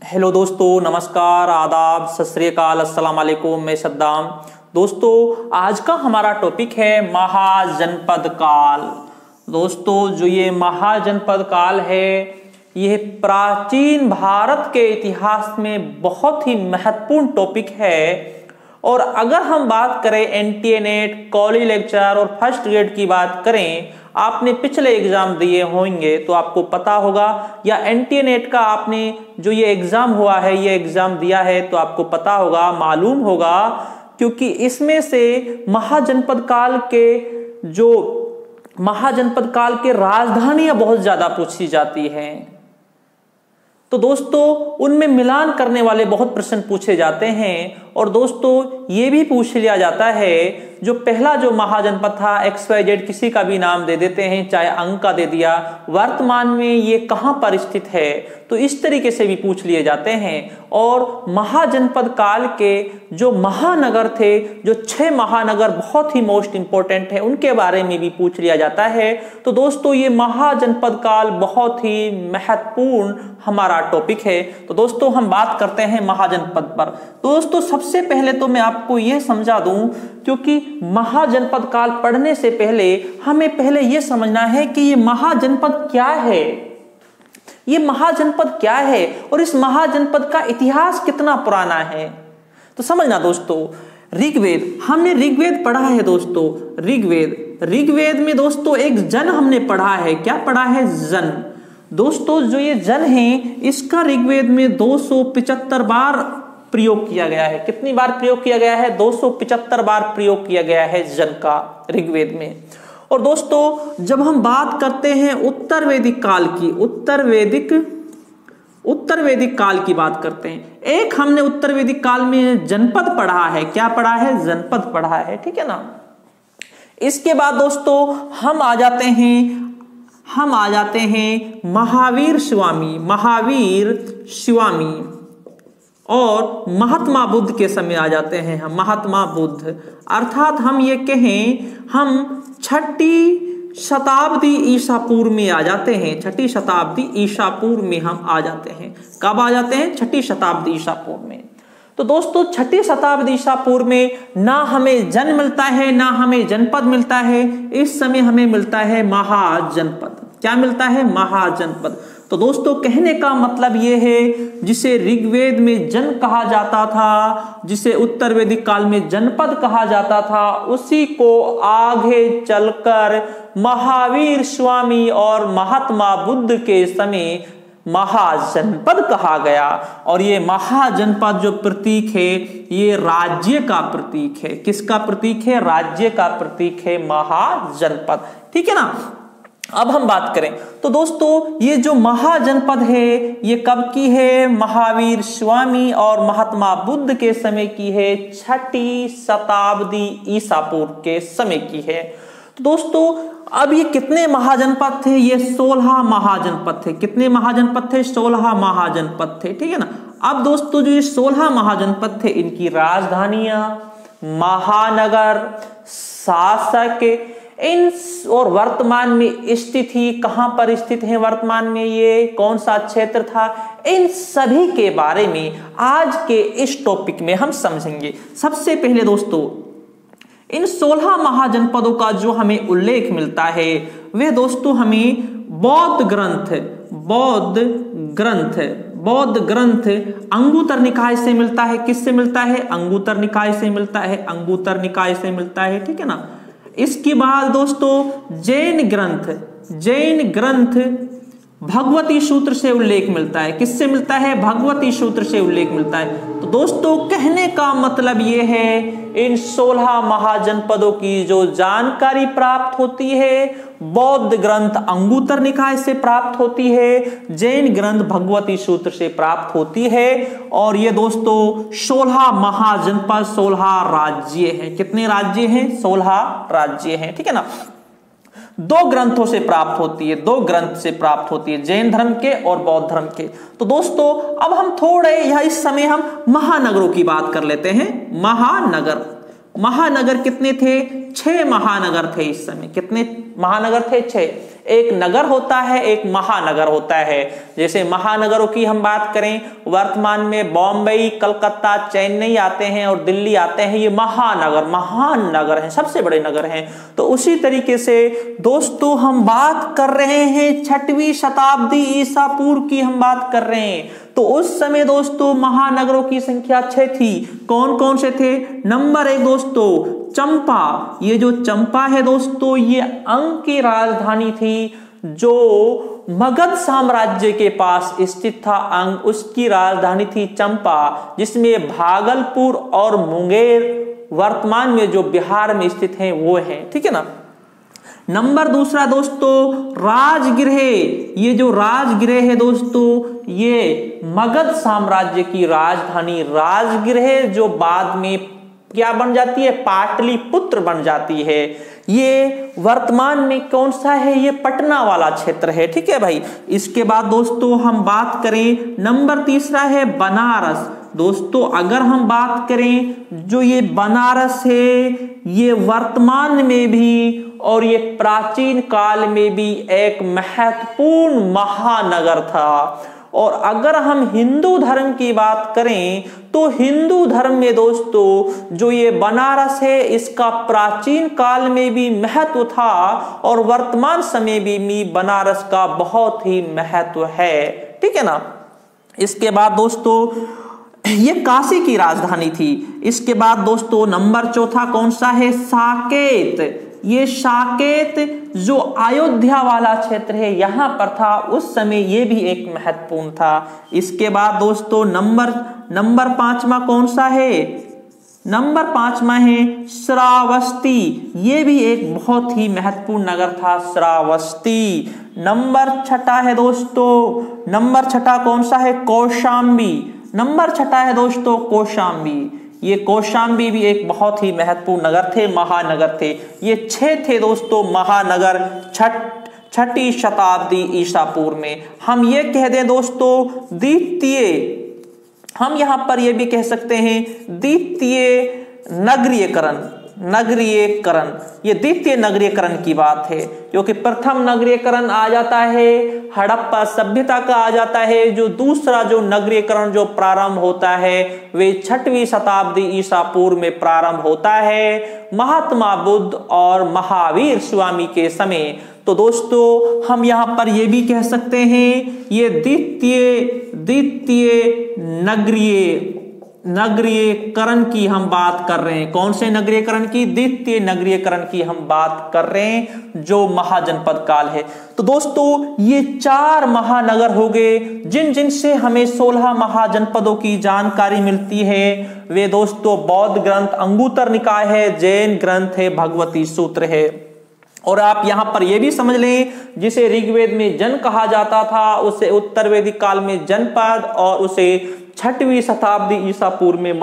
Hello दोस्तों, नमस्कार, आदाब, सत श्री अकाल, अस्सलाम वालेकुम। मैं सद्दाम। दोस्तों, आज का हमारा टॉपिक है महाजनपद काल। दोस्तों, जो ये महाजनपद काल है, यह प्राचीन भारत के इतिहास में बहुत ही महत्वपूर्ण टॉपिक है। और अगर हम बात करें एनटीए, कॉलेज लेक्चर और फर्स्ट ग्रेड की बात करें, आपने पिछले एग्जाम दिए होंगे तो आपको पता होगा, या एनटीए का आपने जो ये एग्जाम हुआ है, ये एग्जाम दिया है तो आपको पता होगा, मालूम होगा, क्योंकि इसमें से महाजनपद काल के राजधानियां बहुत ज्यादा पूछी जाती हैं। तो दोस्तों, उनमें मिलान करने वाले बहुत प्रश्न पूछे जाते हैं। और दोस्तों, ये भी पूछ लिया जाता है, जो पहला जो महाजनपद था XYZ, किसी का भी नाम दे देते हैं, चाहे अंक का दे दिया, वर्तमान में ये कहां पर स्थित है, तो इस तरीके से भी पूछ लिए जाते हैं। और महाजनपद काल के जो महानगर थे, जो 6 महानगर बहुत ही मोस्ट इंपोर्टेंट है, उनके बारे में भी पूछ लिया जाता है। तो दोस्तों, ये महाजनपद काल बहुत ही महत्वपूर्ण हमारा टॉपिक है। तो दोस्तों, हम बात करते हैं महाजनपद पर। तो दोस्तों, सबसे पहले तो मैं आपको यह समझा दूं, क्योंकि महाजनपद काल पढ़ने से पहले हमें पहले यह समझना है कि ये महाजनपद क्या है, ये महाजनपद क्या है और इस महाजनपद का इतिहास कितना पुराना है। तो समझना दोस्तों, ऋग्वेद, हमने ऋग्वेद पढ़ा है दोस्तों। ऋग्वेद में दोस्तों एक जन हमने पढ़ा है। क्या पढ़ा है? जन। दोस्तों, जो ये जन है, इसका ऋग्वेद में 275 बार प्रयोग किया गया है। कितनी बार प्रयोग किया गया है? 275 बार प्रयोग किया गया है जन का ऋग्वेद में। और दोस्तों, जब हम बात करते हैं उत्तर वैदिक काल की, उत्तर वैदिक काल की बात करते हैं, एक हमने उत्तर वैदिक काल में जनपद पढ़ा है। क्या पढ़ा है? जनपद पढ़ा है, ठीक है ना। इसके बाद दोस्तों हम आ जाते हैं महावीर स्वामी और महात्मा बुद्ध के समय आ जाते हैं हम। महात्मा बुद्ध, अर्थात हम ये कहें, हम 6ठी शताब्दी ईसा पूर्व में आ जाते हैं। 6ठी शताब्दी ईसा पूर्व में हम आ जाते हैं। कब आ जाते हैं? 6ठी शताब्दी ईसा पूर्व में। तो दोस्तों, 6ठी शताब्दी ईसा पूर्व में ना हमें जन मिलता है, ना हमें जनपद मिलता है। इस समय हमें मिलता है महाजनपद। क्या मिलता है? महाजनपद। तो दोस्तों, कहने का मतलब यह है, जिसे ऋग्वेद में जन कहा जाता था, जिसे उत्तर वैदिक काल में जनपद कहा जाता था, उसी को आगे चलकर महावीर स्वामी और महात्मा बुद्ध के समय महाजनपद कहा गया। और ये महाजनपद जो प्रतीक है, ये राज्य का प्रतीक है। किसका प्रतीक है? राज्य का प्रतीक है महाजनपद, ठीक है ना। अब हम बात करें तो दोस्तों, ये जो महाजनपद है, ये कब की है? महावीर स्वामी और महात्मा बुद्ध के समय की है। 6ठी शताब्दी ईसा पूर्व के समय की है। तो दोस्तों, अब ये कितने महाजनपद थे? ये 16 महाजनपद थे। कितने महाजनपद थे? 16 महाजनपद थे, ठीक है ना। अब दोस्तों, जो ये 16 महाजनपद थे, इनकी राजधानियां, महानगर, शासक, इन और वर्तमान में स्थिति, कहां पर स्थित है वर्तमान में, ये कौन सा क्षेत्र था, इन सभी के बारे में आज के इस टॉपिक में हम समझेंगे। सबसे पहले दोस्तों, इन 16 महाजनपदों का जो हमें उल्लेख मिलता है, वह दोस्तों हमें बौद्ध ग्रंथ अंगुत्तर निकाय से मिलता है। किससे मिलता है? अंगुत्तर निकाय से मिलता है। अंगुत्तर निकाय से मिलता है, ठीक है ना। इसके बाद दोस्तों जैन ग्रंथ भगवती सूत्र से उल्लेख मिलता है। किससे मिलता है? भगवती सूत्र से उल्लेख मिलता है। तो दोस्तों, कहने का मतलब यह है, इन 16 महाजनपदों की जो जानकारी प्राप्त होती है, बौद्ध ग्रंथ अंगुत्तर निकाय से प्राप्त होती है, जैन ग्रंथ भगवती सूत्र से प्राप्त होती है। और ये दोस्तों 16 महाजनपद, 16 राज्य हैं। कितने राज्य हैं? 16 राज्य हैं, ठीक है ना। 2 ग्रंथों से प्राप्त होती है, 2 ग्रंथ से प्राप्त होती है, जैन धर्म के और बौद्ध धर्म के। तो दोस्तों, अब हम थोड़े इस समय हम महानगरों की बात कर लेते हैं। महानगर कितने थे? 6 महानगर थे इस समय। कितने महानगर थे? 6। एक नगर होता है, एक महानगर होता है। जैसे महानगरों की हम बात करें, वर्तमान में बॉम्बे, कलकत्ता, चेन्नई आते हैं और दिल्ली आते हैं, ये महानगर, महान नगर हैं, सबसे बड़े नगर हैं। तो उसी तरीके से दोस्तों हम बात कर रहे हैं 6वीं शताब्दी ईसा पूर्व की हम बात कर रहे हैं। तो उस समय दोस्तों महानगरों की संख्या 6 थी। कौन कौन से थे? नंबर 1 दोस्तों चंपा। ये जो चंपा है दोस्तों, ये अंग की राजधानी थी, जो मगध साम्राज्य के पास स्थित था। अंग उसकी राजधानी थी चंपा, जिसमें भागलपुर और मुंगेर वर्तमान में जो बिहार में स्थित हैं वो हैं, ठीक है ना। नंबर 2 दोस्तों राजगृह। ये जो राजगृह है दोस्तों, ये मगध साम्राज्य की राजधानी राजगृह, जो बाद में क्या बन जाती है? पाटलिपुत्र बन जाती है। ये वर्तमान में कौन सा है? ये पटना वाला क्षेत्र है, ठीक है भाई। इसके बाद दोस्तों हम बात करें, नंबर 3 है बनारस। दोस्तों अगर हम बात करें, जो ये बनारस है, ये वर्तमान में भी और ये प्राचीन काल में भी एक महत्वपूर्ण महानगर था। और अगर हम हिंदू धर्म की बात करें, तो हिंदू धर्म में दोस्तों जो ये बनारस है, इसका प्राचीन काल में भी महत्व था और वर्तमान समय भी बनारस का बहुत ही महत्व है, ठीक है ना। इसके बाद दोस्तों ये काशी की राजधानी थी। इसके बाद दोस्तों नंबर 4 कौन सा है? साकेत। ये साकेत जो अयोध्या वाला क्षेत्र है यहां पर था, उस समय ये भी एक महत्वपूर्ण था। इसके बाद दोस्तों नंबर 5 कौन सा है? नंबर 5 है श्रावस्ती। ये भी एक बहुत ही महत्वपूर्ण नगर था, श्रावस्ती। नंबर 6 है दोस्तों, नंबर 6 कौन सा है? कौशाम्बी। नंबर 6 है दोस्तों कौशाम्बी। ये कौशाम्बी भी एक बहुत ही महत्वपूर्ण नगर थे, महानगर थे। ये 6 थे दोस्तों महानगर 6वीं शताब्दी ईसा पूर्व में। हम ये कह दें दोस्तों द्वितीय, हम यहां पर ये भी कह सकते हैं द्वितीय नगरीयकरण। ये द्वितीय नगरीयकरण की बात है, क्योंकि प्रथम नगरीयकरण आ जाता है हड़प्पा सभ्यता का आ जाता है। जो दूसरा जो नगरीयकरण जो प्रारंभ होता है वे 6वीं शताब्दी ईसा पूर्व में प्रारंभ होता है, महात्मा बुद्ध और महावीर स्वामी के समय। तो दोस्तों हम यहां पर यह भी कह सकते हैं ये द्वितीय नगरीयकरण की हम बात कर रहे हैं। कौन से नगरीयकरण की? द्वितीय नगरीयकरण की हम बात कर रहे हैं, जो महाजनपद काल है। तो दोस्तों ये 4 महानगर हो गए, जिन से हमें 16 महाजनपदों की जानकारी मिलती है। वे दोस्तों बौद्ध ग्रंथ अंगुत्तर निकाय है, जैन ग्रंथ है, भगवती सूत्र है। और आप यहां पर यह भी समझ लें, जिसे ऋग्वेद में जन कहा जाता था, उसे उत्तर वैदिक काल में जनपद और उसे 6वीं शताब्दी ईसा पूर्व में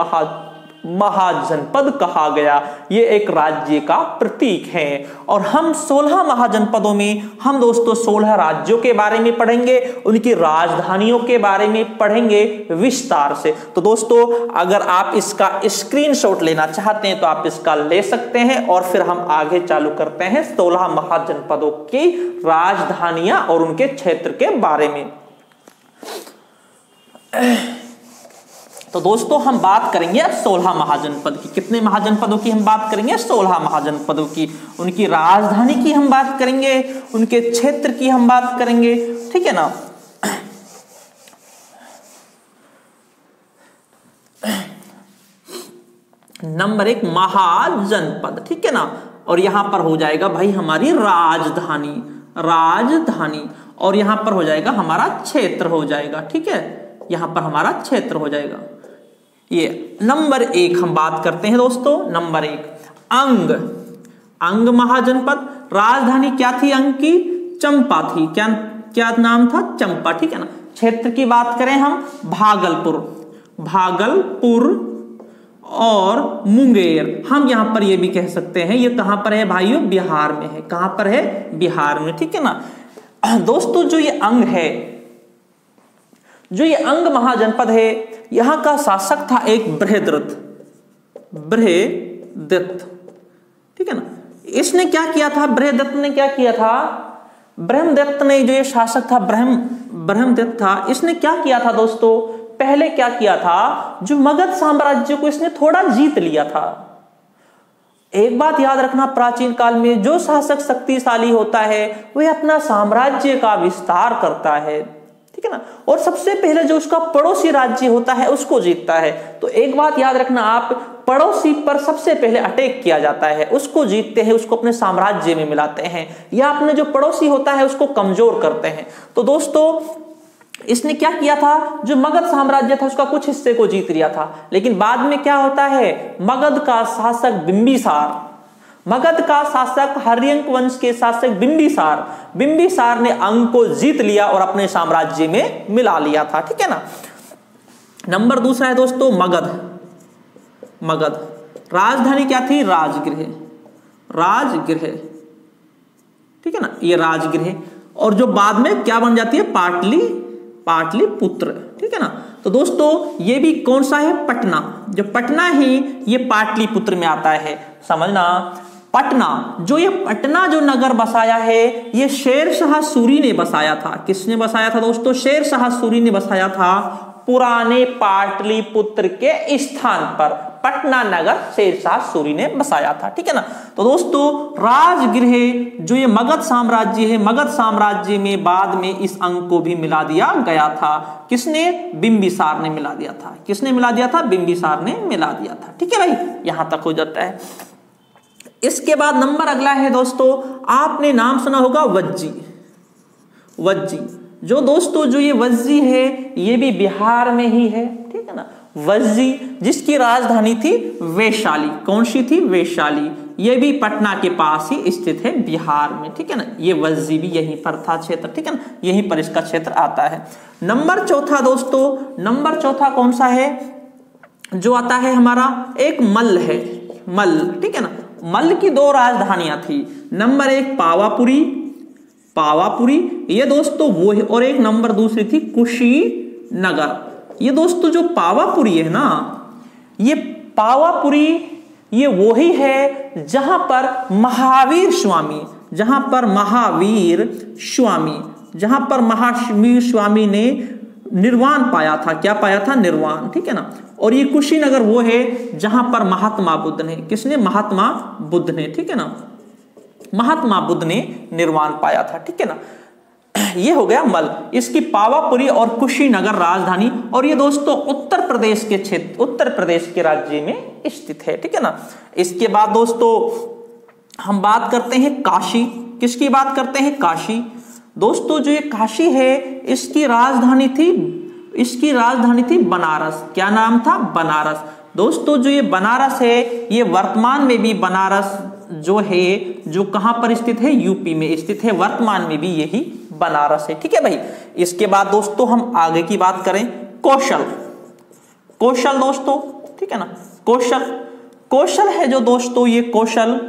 महाजनपद कहा गया। ये एक राज्य का प्रतीक है। और हम 16 महाजनपदों में हम दोस्तों 16 राज्यों के बारे में पढ़ेंगे, उनकी राजधानियों के बारे में पढ़ेंगे विस्तार से। तो दोस्तों अगर आप इसका स्क्रीनशॉट लेना चाहते हैं तो आप इसका ले सकते हैं, और फिर हम आगे चालू करते हैं 16 महाजनपदों की राजधानियां और उनके क्षेत्र के बारे में। तो दोस्तों हम बात करेंगे 16 महाजनपद की। कितने महाजनपदों की हम बात करेंगे? 16 महाजनपदों की। उनकी राजधानी की हम बात करेंगे, उनके क्षेत्र की हम बात करेंगे, ठीक है ना। नंबर 1 महाजनपद, ठीक है ना। और यहां पर हो जाएगा भाई हमारी राजधानी, और यहां पर हो जाएगा हमारा क्षेत्र हो जाएगा, ठीक है। यहां पर हमारा क्षेत्र हो जाएगा। ये नंबर 1 हम बात करते हैं दोस्तों। नंबर 1 अंग महाजनपद। राजधानी क्या थी अंग की? चंपा थी। क्या नाम था? चंपा, ठीक है ना। क्षेत्र की बात करें हम भागलपुर और मुंगेर। हम यहां पर ये भी कह सकते हैं, ये कहां पर है भाइयों? बिहार में है। कहां पर है? बिहार में, ठीक है ना। दोस्तों जो ये अंग है, जो ये अंग महाजनपद है, यहां का शासक था एक बृहद्रथ, ठीक है ना। इसने क्या किया था? बृहद्रथ ने क्या किया था? ब्रह्मदत्त ने, जो ये शासक था ब्रह्मदत्त था, इसने क्या किया था दोस्तों, पहले क्या किया था, जो मगध साम्राज्य को इसने थोड़ा जीत लिया था। एक बात याद रखना, प्राचीन काल में जो शासक शक्तिशाली होता है वह अपना साम्राज्य का विस्तार करता है, ठीक है ना, और सबसे पहले जो उसका पड़ोसी राज्य होता है उसको जीतता है। तो एक बात याद रखना आप, पड़ोसी पर सबसे पहले अटैक किया जाता है, उसको जीतते हैं, उसको अपने साम्राज्य में मिलाते हैं, या अपने जो पड़ोसी होता है उसको कमजोर करते हैं। तो दोस्तों इसने क्या किया था, जो मगध साम्राज्य था उसका कुछ हिस्से को जीत लिया था, लेकिन बाद में क्या होता है, मगध का शासक बिंबिसार, मगध का शासक हर्यंक वंश के शासक बिंबिसार ने अंग को जीत लिया और अपने साम्राज्य में मिला लिया था, ठीक है ना। नंबर दूसरा है दोस्तों मगध, राजधानी क्या थी, राजगृह, ठीक है ना, ये राजगृह, और जो बाद में क्या बन जाती है, पाटलिपुत्र, ठीक है ना। तो दोस्तों ये भी कौन सा है, पटना, जो पटना है ये पाटलिपुत्र में आता है, समझना। पटना जो नगर बसाया है ये शेरशाह सूरी ने बसाया था। किसने बसाया था दोस्तों, शेरशाह सूरी ने बसाया था पुराने पाटलिपुत्र के स्थान पर पटना नगर शेरशाह सूरी ने बसाया था, ठीक है ना। तो दोस्तों राजगृह जो ये मगध साम्राज्य है, मगध साम्राज्य में बाद में इस अंग को भी मिला दिया गया था। किसने, बिंबिसार ने मिला दिया था। किसने मिला दिया था, बिंबिसार ने मिला दिया था, ठीक है भाई, यहां तक हो जाता है। इसके बाद नंबर अगला है दोस्तों, आपने नाम सुना होगा वज्जी, जो दोस्तों जो ये वज्जी है ये भी बिहार में ही है, ठीक है ना। वज्जी जिसकी राजधानी थी वैशाली, कौन सी थी, वैशाली, ये भी पटना के पास ही स्थित है बिहार में, ठीक है ना। ये वज्जी भी यहीं पर था क्षेत्र, ठीक है ना, यहीं पर इसका क्षेत्र आता है। नंबर चौथा दोस्तों, नंबर चौथा कौन सा है, जो आता है हमारा एक मल्ल है, ठीक है ना। मल्ल की दो राजधानियां थी, नंबर एक पावापुरी, ये दोस्तों वो है, और एक नंबर दूसरी थी कुशीनगर। ये दोस्तों जो पावापुरी है ना, ये पावापुरी ये वही है जहां पर महावीर स्वामी ने निर्वाण पाया था। क्या पाया था, निर्वाण, ठीक है ना। और ये कुशीनगर वो है जहां पर महात्मा बुद्ध ने, किसने, महात्मा बुद्ध ने, ठीक है ना, महात्मा बुद्ध ने निर्वाण पाया था, ठीक है ना। ये हो गया मल, इसकी पावापुरी और कुशीनगर राजधानी, और ये दोस्तों उत्तर प्रदेश के क्षेत्र, उत्तर प्रदेश के राज्य में स्थित है, ठीक है ना। इसके बाद दोस्तों हम बात करते हैं काशी। किसकी बात करते हैं, काशी। दोस्तों जो ये काशी है इसकी राजधानी थी बनारस। क्या नाम था, बनारस। दोस्तों जो ये बनारस है ये वर्तमान में भी बनारस जो है, जो कहां पर स्थित है, यूपी में स्थित है, वर्तमान में भी यही बनारस है, ठीक है भाई। इसके बाद दोस्तों हम आगे की बात करें, कौशल दोस्तों, ठीक है ना। कौशल है जो दोस्तों, ये कौशल,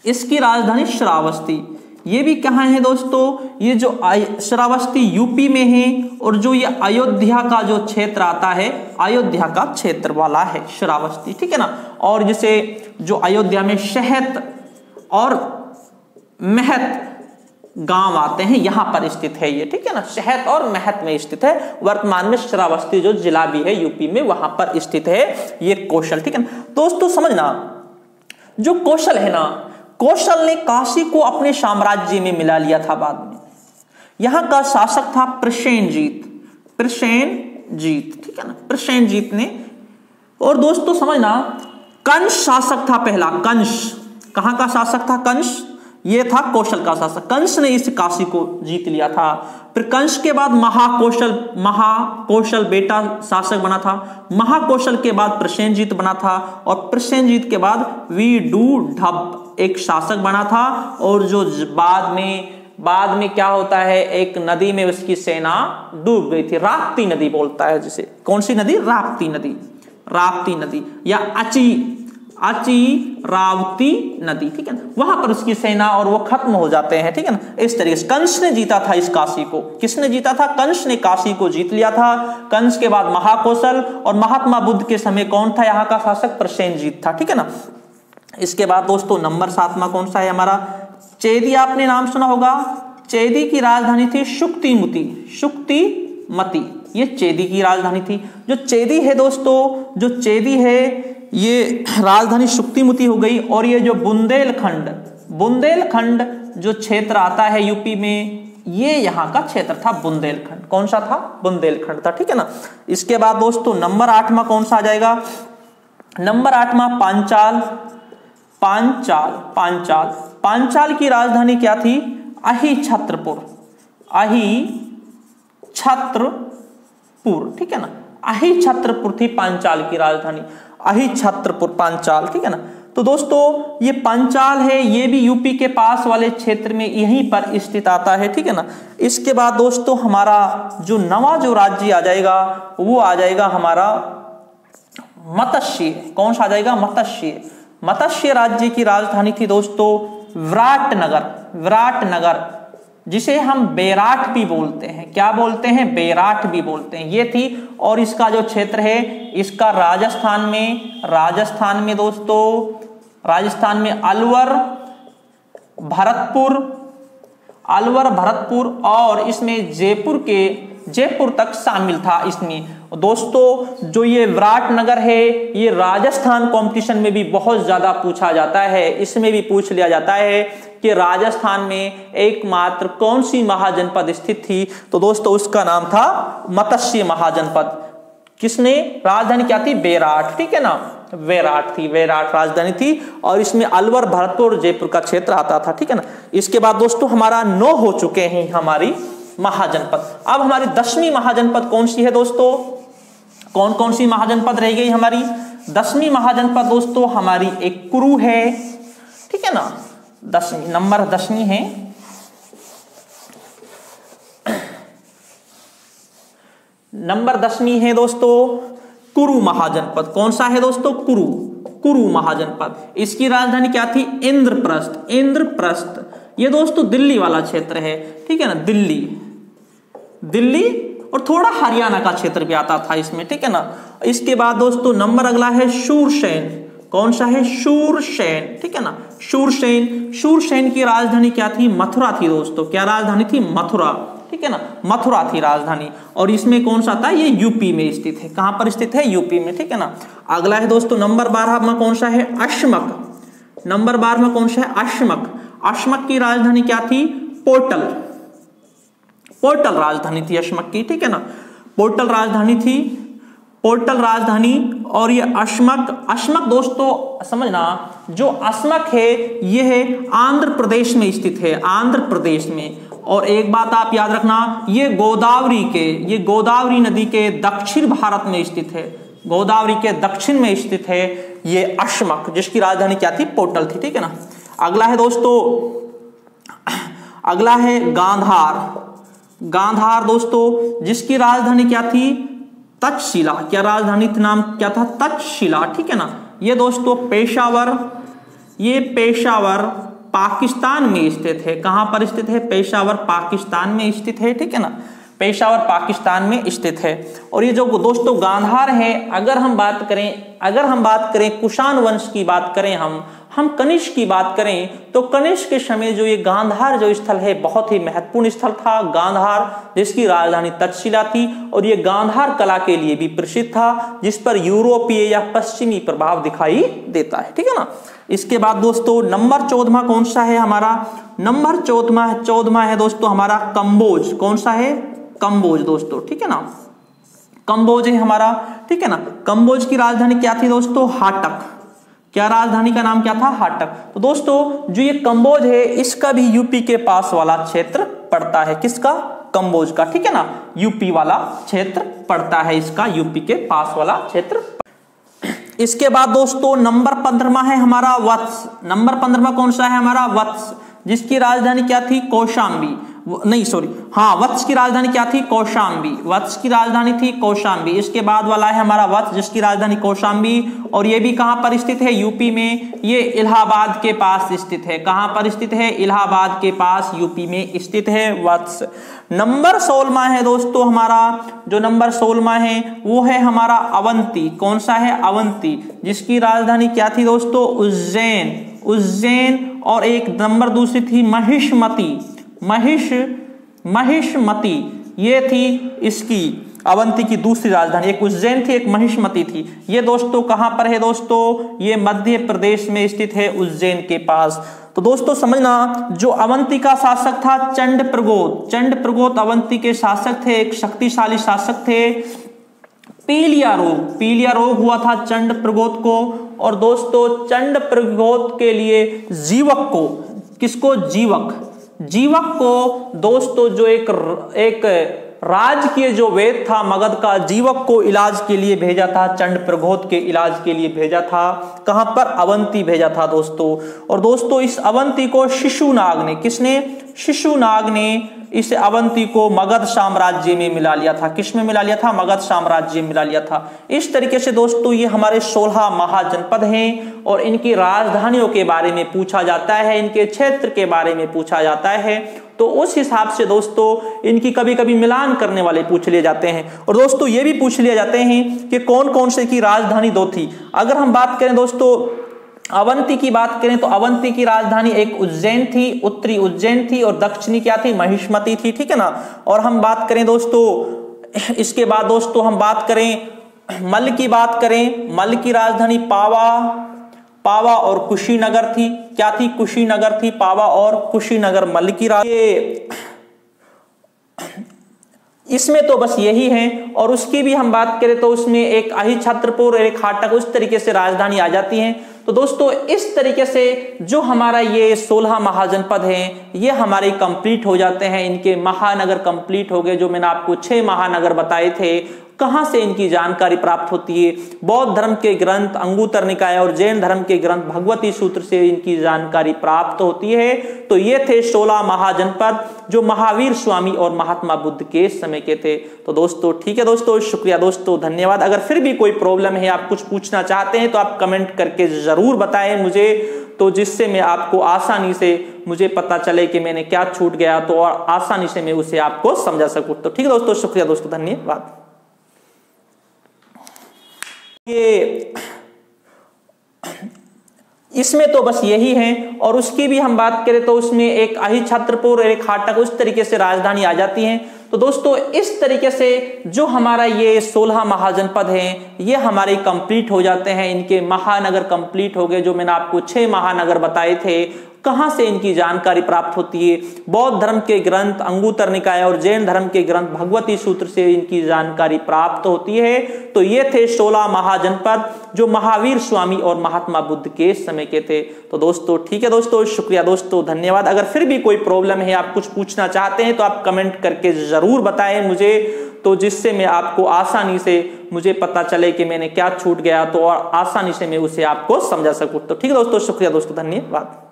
इसकी राजधानी श्रावस्ती। ये भी कहाँ है दोस्तों, ये जो श्रावस्ती यूपी में है, और जो ये अयोध्या का जो क्षेत्र आता है, अयोध्या का क्षेत्र वाला है श्रावस्ती, ठीक है ना। और जिसे जो अयोध्या में शहत और महत गांव आते हैं, यहां पर स्थित है ये, ठीक है ना, शहत और महत में स्थित है। वर्तमान में श्रावस्ती जो जिला भी है यूपी में, वहां पर स्थित है ये कौशल, ठीक है ना। दोस्तों समझना, जो कौशल है ना, कौशल ने काशी को अपने साम्राज्य में मिला लिया था बाद में। यहां का शासक था प्रसेनजीत, ठीक है ना, प्रसेनजीत ने। और दोस्तों समझना, कंस शासक था पहला, कंस। कहां का शासक था, कंस, ये था कौशल का शासक। कंस ने इस काशी को जीत लिया था। फिर कंस के बाद महाकौशल बेटा शासक बना था। महाकौशल के बाद प्रसेनजीत बना था, और प्रसेनजीत के बाद विदुढब एक शासक बना था। और जो बाद में क्या होता है, एक नदी में उसकी सेना डूब गई थी, राप्ती नदी बोलता है जिसे। कौन सी नदी, राप्ती नदी या रावती नदी, ठीक है ना। वहां पर उसकी सेना और वो खत्म हो जाते हैं, ठीक है ना। इस तरीके से कंस ने जीता था इस काशी को। किसने जीता था, कंस ने काशी को जीत लिया था। कंस के बाद महाकौशल, और महात्मा बुद्ध के समय कौन था यहाँ का शासक, प्रसेनजीत था, ठीक है ना। इसके बाद दोस्तों नंबर 7वां कौन सा है हमारा, चेदी। आपने नाम सुना होगा चेदी की राजधानी थी शुक्तिमती, शुक्तिमती, ये चेदी की राजधानी थी। जो चेदी है दोस्तों, जो चेदी है ये राजधानी शुक्तिमती हो गई। और ये जो बुंदेलखंड, बुंदेलखंड जो क्षेत्र आता है यूपी में, ये यहाँ का क्षेत्र था बुंदेलखंड। कौन सा था? बुंदेलखंड था, ठीक है ना। इसके बाद दोस्तों नंबर 8वां कौन सा आ जाएगा? नंबर 8वां पांचाल, पांचाल, पांचाल। पांचाल की राजधानी क्या थी? अहिछत्रपुर, अहिछत्रपुर, ठीक है ना। अहिछत्रपुर थी पांचाल की राजधानी, अहिछत्रपुर, पांचाल, ठीक है ना। तो दोस्तों ये पांचाल है, ये भी यूपी के पास वाले क्षेत्र में यहीं पर स्थित आता है, ठीक है ना। इसके बाद दोस्तों हमारा जो नवा जो राज्य आ जाएगा वो आ जाएगा हमारा मत्स्य। कौन सा आ जाएगा? मत्स्य। मत्स्य राज्य की राजधानी थी दोस्तों विराटनगर, विराटनगर, जिसे हम बेराट भी बोलते हैं। क्या बोलते हैं? बेराट भी बोलते हैं, ये थी। और इसका जो क्षेत्र है इसका राजस्थान में, राजस्थान में दोस्तों, राजस्थान में अलवर, भरतपुर, अलवर, भरतपुर और इसमें जयपुर के, जयपुर तक शामिल था इसमें। दोस्तों जो ये विराटनगर है ये राजस्थान कंपटीशन में भी बहुत ज्यादा पूछा जाता है। इसमें भी पूछ लिया जाता है कि राजस्थान में एकमात्र कौन सी महाजनपद स्थित थी? तो दोस्तों उसका नाम था मत्स्य महाजनपद। किसने? राजधानी क्या थी? बेराट, ठीक है ना। बेराट थी, बेराट राजधानी थी। और इसमें अलवर, भरतपुर, जयपुर का क्षेत्र आता था, ठीक है ना। इसके बाद दोस्तों हमारा 9 हो चुके हैं हमारी महाजनपद। अब हमारी 10वीं महाजनपद कौन सी है दोस्तों? कौन कौन सी महाजनपद रह गई हमारी? 10वीं महाजनपद दोस्तों हमारी एक कुरु है, ठीक है ना। 10वीं, नंबर 10वीं है। नंबर 10वीं है दोस्तों कुरु महाजनपद। कौन सा है दोस्तों? कुरु, कुरु महाजनपद। इसकी राजधानी क्या थी? इंद्रप्रस्थ, इंद्रप्रस्थ। ये दोस्तों दिल्ली वाला क्षेत्र है, ठीक है ना। दिल्ली, दिल्ली और थोड़ा हरियाणा का क्षेत्र भी आता था इसमें, ठीक है ना। इसके बाद दोस्तों नंबर अगला है शूरसेन। कौन सा है? शूरसेन, ठीक है ना। शूरसेन, शूरसेन की राजधानी क्या थी? मथुरा थी दोस्तों। क्या राजधानी थी? मथुरा, ठीक है ना। मथुरा थी राजधानी। और इसमें कौन सा था? ये यूपी में स्थित है। कहां पर स्थित है? यूपी में, ठीक है ना। अगला है दोस्तों नंबर 12 में कौन सा है? अश्मक। नंबर 12 में कौन सा है? अश्मक। अश्मक की राजधानी क्या थी? पोर्टल, पोर्टल राजधानी थी अश्मक की, ठीक है ना। पोर्टल राजधानी थी, पोर्टल राजधानी। और ये अश्मक, अश्मक दोस्तों समझना, जो अश्मक है ये है आंध्र प्रदेश में स्थित है, आंध्र प्रदेश में। और एक बात आप याद रखना, ये गोदावरी के, ये गोदावरी नदी के दक्षिण भारत में स्थित है, गोदावरी के दक्षिण में स्थित है ये अश्मक, जिसकी राजधानी क्या थी? पोर्टल थी, ठीक है ना। अगला है दोस्तों, अगला है गांधार। गांधार दोस्तों जिसकी राजधानी क्या थी? तक्षशिला। क्या राजधानी नाम क्या था? तक्षशिला, ठीक है ना। ये दोस्तों पेशावर, ये पेशावर पाकिस्तान में स्थित है। कहां पर स्थित है? पेशावर पाकिस्तान में स्थित है, ठीक है ना। पेशावर पाकिस्तान में स्थित है। और ये जो दोस्तों गांधार है, अगर हम बात करें कुषाण वंश की बात करें, हम कनिष्क की बात करें तो कनिष्क के समय जो ये गांधार जो स्थल है बहुत ही महत्वपूर्ण स्थल था गांधार, जिसकी राजधानी तक्षशिला थी। और ये गांधार कला के लिए भी प्रसिद्ध था, जिस पर यूरोपीय या पश्चिमी प्रभाव दिखाई देता है, ठीक है ना। इसके बाद दोस्तों नंबर 14वां कौन सा है हमारा? नंबर 14वां है दोस्तों हमारा कंबोज। कौन सा है? कंबोज दोस्तों, ठीक है ना। कंबोज है हमारा, ठीक है ना। कंबोज की राजधानी क्या थी दोस्तों? हाटक। क्या राजधानी का नाम क्या था? हाटक। तो दोस्तों जो ये कंबोज है इसका भी यूपी के पास वाला क्षेत्र पड़ता है। किसका? कंबोज का, ठीक है ना। यूपी वाला क्षेत्र पड़ता है इसका, यूपी के पास वाला क्षेत्र। इसके बाद दोस्तों नंबर 15वां है हमारा वत्स। नंबर 15वां कौन सा है हमारा? वत्स, जिसकी राजधानी क्या थी? कौशाम्बी। नहीं सॉरी, हाँ, वत्स की राजधानी क्या थी? कौशाम्बी। वत्स की राजधानी थी कौशाम्बी। इसके बाद वाला है हमारा वत्स, जिसकी राजधानी कौशाम्बी। और ये भी कहां पर स्थित है? यूपी में। ये इलाहाबाद के पास स्थित है। कहां पर स्थित है? इलाहाबाद के पास, यूपी में स्थित है वत्स। नंबर 16वां है दोस्तों हमारा, जो नंबर 16वां है वो है हमारा अवंती। कौन सा है? अवंती, जिसकी राजधानी क्या थी दोस्तों? उज्जैन, उज्जैन। और एक नंबर दूसरी थी महिष्मती। महिष्मती, ये थी इसकी अवंती की दूसरी राजधानी। एक उज्जैन थी, एक महिष्मती थी। ये दोस्तों कहां पर है दोस्तों? ये मध्य प्रदेश में स्थित है, उज्जैन के पास। तो दोस्तों समझना, जो अवंती का शासक था चंडप्रगोत, चंडप्रगोत अवंती के शासक थे, एक शक्तिशाली शासक थे। पीलिया रोग हुआ था चंडप्रगोत को। और दोस्तों चंडप्रगोत के लिए जीवक को, किसको? जीवक को दोस्तों जो एक राजकीय जो वैद्य था मगध का, जीवक को इलाज के लिए भेजा था, चंडप्रगोत के इलाज के लिए भेजा था। कहां पर? अवंती भेजा था दोस्तों। और दोस्तों इस अवंती को शिशुनाग ने, किसने? शिशुनाग ने इस अवंती को मगध साम्राज्य में मिला लिया था। किस में मिला लिया था? मगध साम्राज्य में मिला लिया था। इस तरीके से दोस्तों ये हमारे 16 महाजनपद हैं और इनकी राजधानियों के बारे में पूछा जाता है, इनके क्षेत्र के बारे में पूछा जाता है। तो उस हिसाब से दोस्तों इनकी कभी कभी मिलान करने वाले पूछ लिए जाते हैं। और दोस्तों ये भी पूछ लिए जाते हैं कि कौन कौन से की राजधानी दो थी। अगर हम बात करें दोस्तों अवंती की बात करें तो अवंती की राजधानी एक उज्जैन थी, उत्तरी उज्जैन थी, और दक्षिणी क्या थी? महिष्मती थी, ठीक है ना। और हम बात करें दोस्तों, इसके बाद दोस्तों हम बात करें मल्ल की बात करें, मल्ल की राजधानी पावा और कुशीनगर थी। क्या थी? कुशीनगर थी, पावा और कुशीनगर मल्ल की राजधानी। इसमें तो बस यही है। और उसकी भी हम बात करें तो उसमें एक अहिछत्रपुर, एक हाटक, उस तरीके से राजधानी आ जाती है। तो दोस्तों इस तरीके से जो हमारा ये 16 महाजनपद हैं ये हमारे कंप्लीट हो जाते हैं। इनके महानगर कंप्लीट हो गए, जो मैंने आपको 6 महानगर बताए थे। कहां से इनकी जानकारी प्राप्त होती है? बौद्ध धर्म के ग्रंथ अंगुत्तर निकाय और जैन धर्म के ग्रंथ भगवती सूत्र से इनकी जानकारी प्राप्त होती है। तो ये थे 16 महाजनपद जो महावीर स्वामी और महात्मा बुद्ध के समय के थे। तो दोस्तों ठीक है दोस्तों, शुक्रिया दोस्तों, धन्यवाद। अगर फिर भी कोई प्रॉब्लम है, आप कुछ पूछना चाहते हैं तो आप कमेंट करके जरूर बताएं मुझे, तो जिससे मैं आपको आसानी से मुझे पता चले कि मैंने क्या छूट गया, तो और आसानी से मैं उसे आपको समझा सकूं। तो ठीक है दोस्तों, शुक्रिया दोस्तों, धन्यवाद। ये इसमें तो बस यही है। और उसकी भी हम बात करें तो उसमें एक अहिछत्रपुर, एक हाटक, उस तरीके से राजधानी आ जाती है। तो दोस्तों इस तरीके से जो हमारा ये 16 महाजनपद हैं ये हमारे कंप्लीट हो जाते हैं। इनके महानगर कंप्लीट हो गए, जो मैंने आपको 6 महानगर बताए थे। कहां से इनकी जानकारी प्राप्त होती है? बौद्ध धर्म के ग्रंथ अंगुत्तर निकाय और जैन धर्म के ग्रंथ भगवती सूत्र से इनकी जानकारी प्राप्त होती है। तो ये थे 16 महाजनपद जो महावीर स्वामी और महात्मा बुद्ध के समय के थे। तो दोस्तों ठीक है दोस्तों, शुक्रिया दोस्तों, धन्यवाद। अगर फिर भी कोई प्रॉब्लम है, आप कुछ पूछना चाहते हैं तो आप कमेंट करके जरूर बताएं मुझे, तो जिससे मैं आपको आसानी से मुझे पता चले कि मैंने क्या छूट गया, तो और आसानी से मैं उसे आपको समझा सकूं। तो ठीक है दोस्तों, शुक्रिया दोस्तों, धन्यवाद।